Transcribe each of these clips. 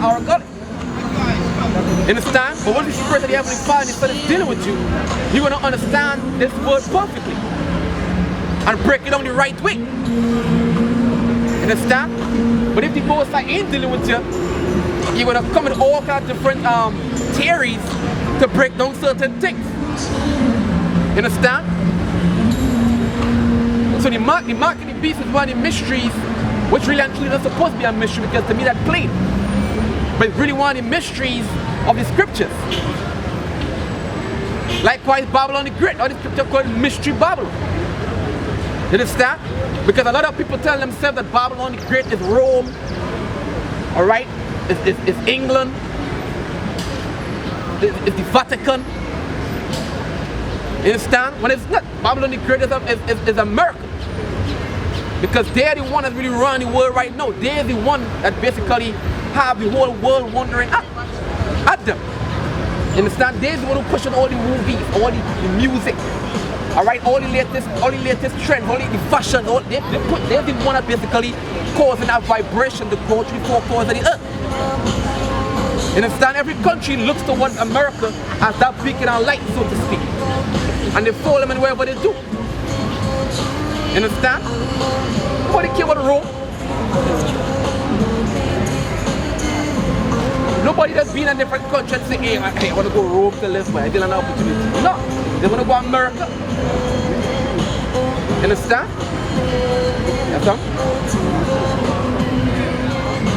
our God. Understand? But when the Spirit of the Heavenly Father is dealing with you, you're going to understand this word perfectly and break it down the right way. Understand? But if the Most High ain't dealing with you, you're going to come with all kinds of different theories to break down certain things. Understand? So the mark of the beast is one of the mysteries, which really and truly not supposed to be a mystery, because to me that's plain. But it's really one of the mysteries of the scriptures. Likewise, Babylon the Great, or the scripture called Mystery Babylon. You understand? Because a lot of people tell themselves that Babylon the Great is Rome, alright? It's England, it's the Vatican. You understand? When it's not. Babylon the Great is America. Because they're the one that's really running the world right now. They're the one that basically have the whole world wondering at them. You understand? They're the one who pushing all the movies, all the music, alright, all the latest trends, all the fashion, they're the one that basically causing that vibration to go through the four corners of the earth. You understand? Every country looks towards America as that beacon of light, so to speak. And they follow them in wherever they do. You understand? Nobody care about Rome. Nobody that's been in a different country and say, hey, I want to go Rome to live, but I didn't have an opportunity. No, they want to go to America. You understand? Yes, sir?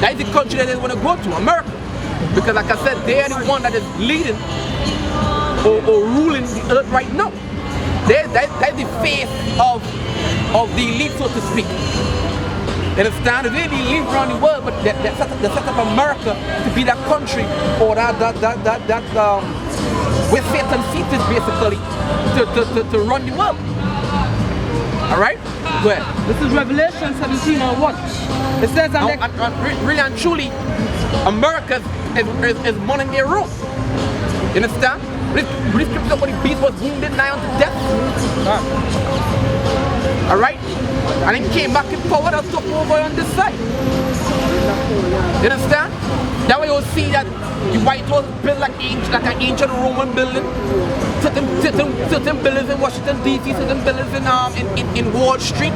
That is the country that they want to go to, America. Because like I said, they are the one that is leading or ruling the earth right now. That's the face of the elite, so to speak. You understand? They're the elite around the world, but they set up America to be that country or that where Satan seats is basically to run the world. Alright? Go ahead. This is Revelation 17:1. It says really and truly, America is money in their room. You understand? This scripture about the beast was wounded nigh unto death. Alright? And then came back in power and took over on this side. You understand? That way you'll see that the White House built like an ancient Roman building. Certain buildings in Washington DC, certain buildings in Wall Street,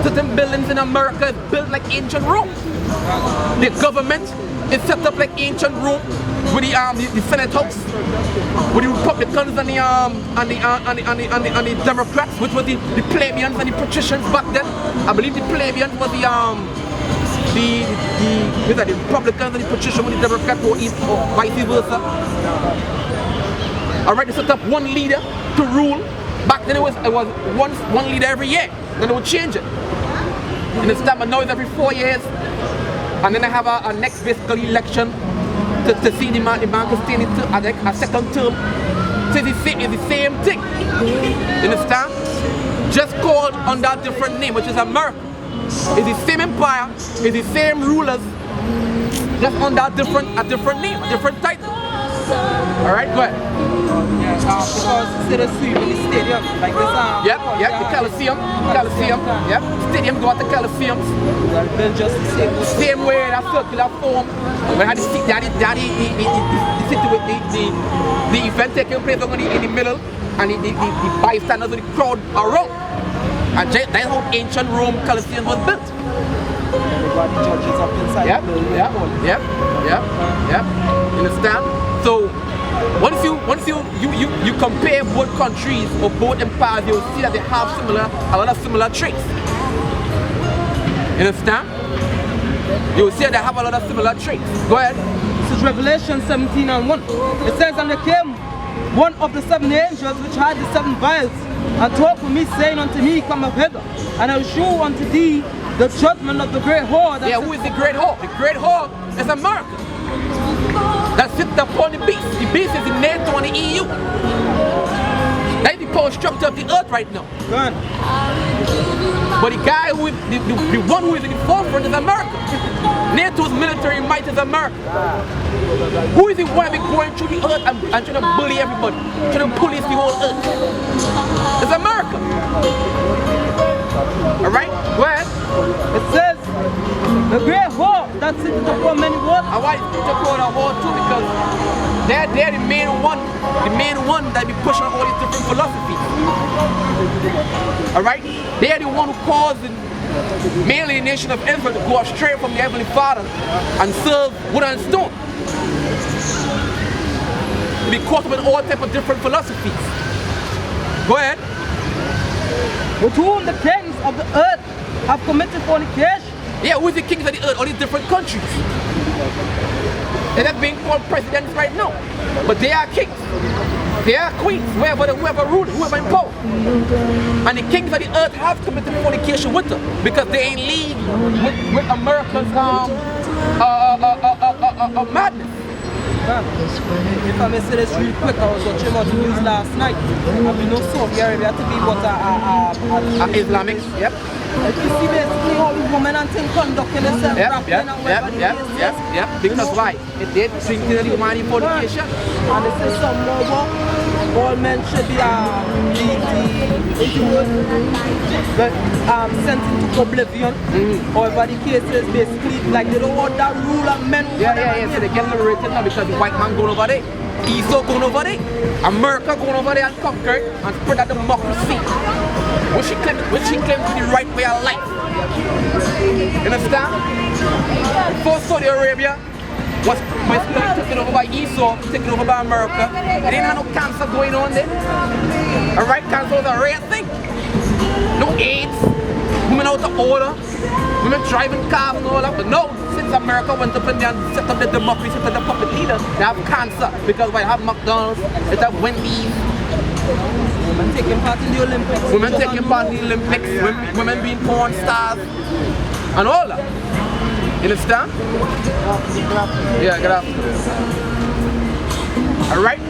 certain buildings in America is built like ancient Rome. The government is set up like ancient Rome with the Senate House, with the Republicans and the Democrats, which was the plebeians and the patricians back then. I believe the plebeians was the Republicans and the patricians with the Democrats, or vice versa. Alright, they set up one leader to rule. Back then it was one leader every year. Then they would change it. And it's time, but now it's every 4 years. And then they have a next basically election to see the man to stay in a second term. So it's the same thing. You understand? Just called under a different name, which is America. It's the same empire, it's the same rulers, just under a different name, a different title. Alright, go ahead. Because instead of sweeping the stadium, like this Yep, the Coliseum, yep. Stadium go out to Coliseums. Then just the same way, that circular form. We had the event taking place in the middle, and the bystanders of the crowd around. And that's how ancient Rome Coliseum was built. everybody judges up inside. Yep. You understand? So once you compare both countries or both empires, you'll see that they have a lot of similar traits. You understand? You'll see that they have a lot of similar traits. Go ahead. This is Revelation 17:1. It says, and there came one of the 7 angels which had the 7 vials, and talked with me, saying unto me, come up hither, and I will show unto thee the judgment of the great whore. Yeah, who is the great whore? The great whore is America. That sits upon the beast. The beast is the NATO and the EU. That's the power structure of the earth right now. Good. But the guy who is the one who is in the forefront is America. NATO's military might is America. Who is the one that is going through the earth and trying to bully everybody, trying to police the whole earth? It's America. Alright? Go ahead. It says, the great whore that city to pour many waters. And why to pour the war too? Because they're the main one that be pushing all these different philosophies. Alright? They're the one who caused mainly the nation of Israel to go astray from the Heavenly Father and serve wood and stone. To be caught up in all types of different philosophies. Go ahead. With whom the kings of the earth have committed fornication. Yeah, who is the kings of the earth? All these different countries. They're not being called presidents right now. But they are kings. They are queens, whoever rules, whoever in power. And the kings of the earth have committed fornication with them because they ain't league with America's madness. If I may say this real quick, I was watching the news last night. And we know Saudi Arabia to be what Islamic, yep. You see basically all the women and things conducting themselves, Yep. Because why? If they drink to the money fornication. And this is some more all men should be sent into oblivion. However the case is basically like they don't want that rule of men. Yeah. So they get liberated now because the white man going over there. Esau going over there. America going over there and conquer it and spread that democracy. Which she claimed to be the right way of life. You understand? Before Saudi Arabia was basically taken over by Esau, taken over by America, they didn't have no cancer going on there. Alright, cancer was a rare thing. No AIDS, women out of order, women driving cars and all that. But no, since America went up in there and set up the democracy, set up the puppet leaders, they have cancer because they have McDonald's, they have Wendy's. Women taking part in the Olympics. Women taking part in the Olympics, women being porn stars, and all that. You understand? Yeah, get up. Alright?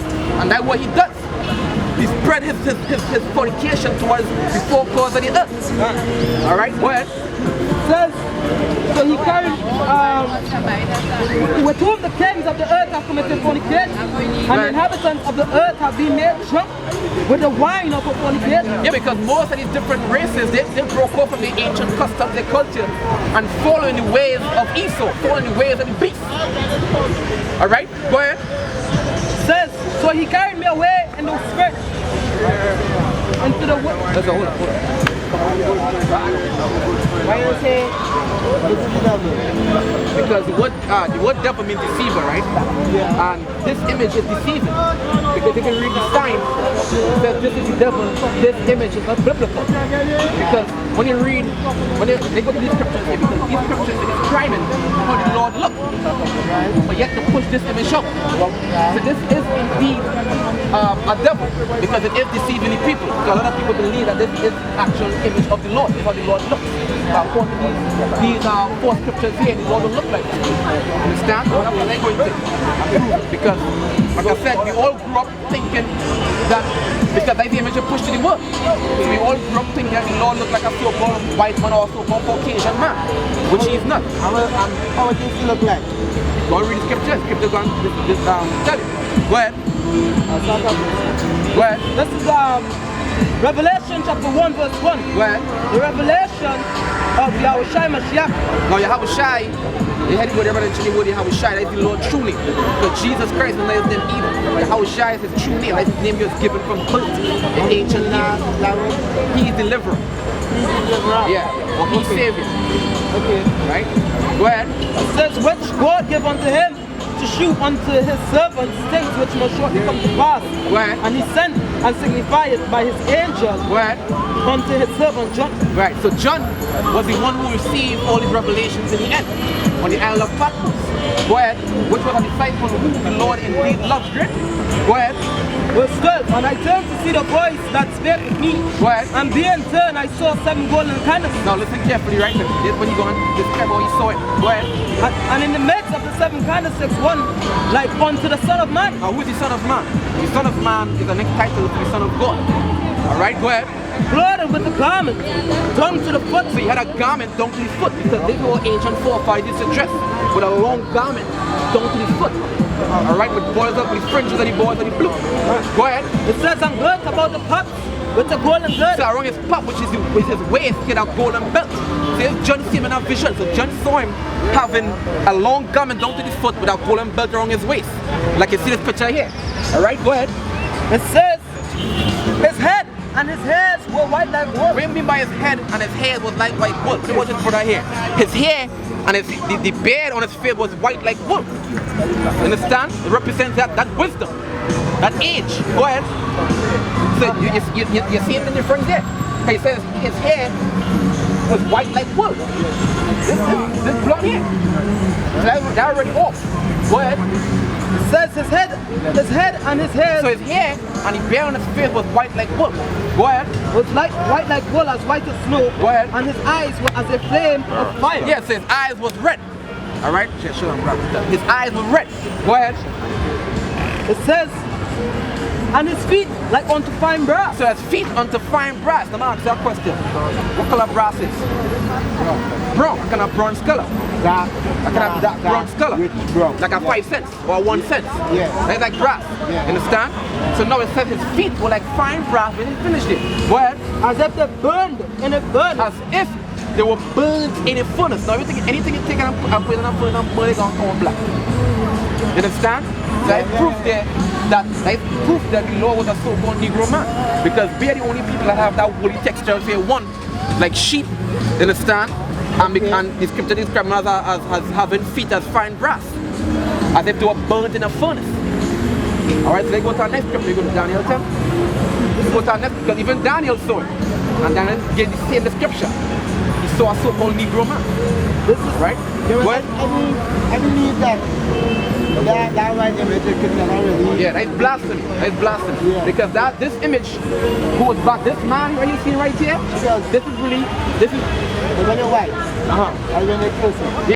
And that's what he does. He spread his fornication towards the four corners of the earth. Alright, go ahead. Says, so he carried, with whom the kings of the earth have committed fornication, and the inhabitants of the earth have been made drunk with the wine of fornication. Yeah, because most of these different races, they broke off from the ancient customs, their culture, and following the ways of Esau, following the ways of the beast. Alright, go ahead. Says, so he carried me away in the spirit into the wood. Let's hold on. Why you say because the word devil means deceiver, right? And this image is deceiving. Because if you read the sign, it says this is the devil, this image is not biblical. Because when you read, when they go to these scriptures here, because these scriptures are describing how the Lord looked. But yet to push this image out. So this is indeed a devil, because it is deceiving the people. Because a lot of people believe that this is actual image of the Lord, is how the Lord looks. According to these four scriptures here, the Lord will look like that. Understand? That's what they're going to prove. Because, like I said, we all grew up thinking that, because that's the image of pushed to the world. So we all grew up thinking that the Lord looked like a so-called white man or so-called Caucasian man, which he is not. How does he look like? Go and read the scripture. Scripture going to tell you. Go ahead. Go ahead. This is Revelation chapter 1 verse 1. Go ahead. The revelation of Yahushua Mashiach. Now Yahushua, you had to go there and actually word Yahushua, that's the Lord truly. Because Jesus Christ is not his name either. Yahushua is his true name, that's his name he was given from birth. The ancient name. He is deliverer. Yeah, or he's savior. Okay. Right? Go ahead. It says, which God gave unto him to shew unto his servants things which must shortly come to pass. Go ahead. And he sent and signified it by his angel Go ahead. unto his servant John. Right, so John was the one who received all these revelations in the end, on the island of Patmos. Go ahead. Which was a disciple whom the Lord indeed loved greatly. Go ahead. Verse 12, and I turned to see the voice that spake with me. Go ahead. And being turned, I saw 7 golden candlesticks. Now listen carefully, right? This when you go and describe how you saw it. Go ahead. And in the midst of the 7 candlesticks, one like unto the Son of Man. Now who is the Son of Man? The Son of Man is the next title to the Son of God. Alright, go ahead. Clothed with a garment, down to the foot. So he had a garment down to the foot, because they were ancient forefathers used to dress with a long garment down to the foot. Alright, with boils up with fringes and the boils and the blue. Go ahead. It says, and girt about the paps with a golden girdle. So around his pop, which is his waist, he had a golden belt. So if John see him in a vision, so John saw him having a long garment down to his foot with a golden belt around his waist. Like you see this picture here. Alright, go ahead. It says his head and his hairs were white like wool. What do you mean by his head and his hair was like white wool? What this brother here? His hair and the beard on his face was white like wool. Understand? It represents that wisdom, that age. Go ahead. So you see the difference there. He says his hair was white like wool. This blonde hair. So that already off. Go ahead. It says his head and his hair So his hair and the beard on his face was white like wool. Go ahead. was like white like wool, as white as snow. Go ahead. And his eyes were as a flame of fire. Yes, his eyes was red. Alright? His eyes were red. Go ahead. It says, and his feet like unto fine brass. So his feet onto fine brass. Let me ask you a question. What color brass is? Brown. What kind of bronze color? Dark. What kind of dark bronze color? Rich brown. Like a 5 cents or 1 cent. Yeah. That's like brass. Yeah. Understand? So now it says his feet were like fine brass when he finished it. Go ahead. As if they burned in a burn. As if they were burned in a furnace. Now anything you take and put in a furnace and burn it on black. You understand? That is proof there that the Lord was a so-called Negro man. Because we are the only people that have that woolly texture. Say one, like sheep. You understand? And the scripture describes them as having feet as fine brass. As if they were burnt in a furnace. Alright, so let's go to our next scripture. We go to Daniel 10. Let's go to our next, because even Daniel saw it. And Daniel gave the same description. He saw a so-called Negro man. This is Right? There was What? I believe that white image could never really. Yeah, that's blasphemy. That's blasphemy. Yeah. Because this image goes back. This man right you see right here. Yes. This is really. When you're white, Uh huh. or when you're closer.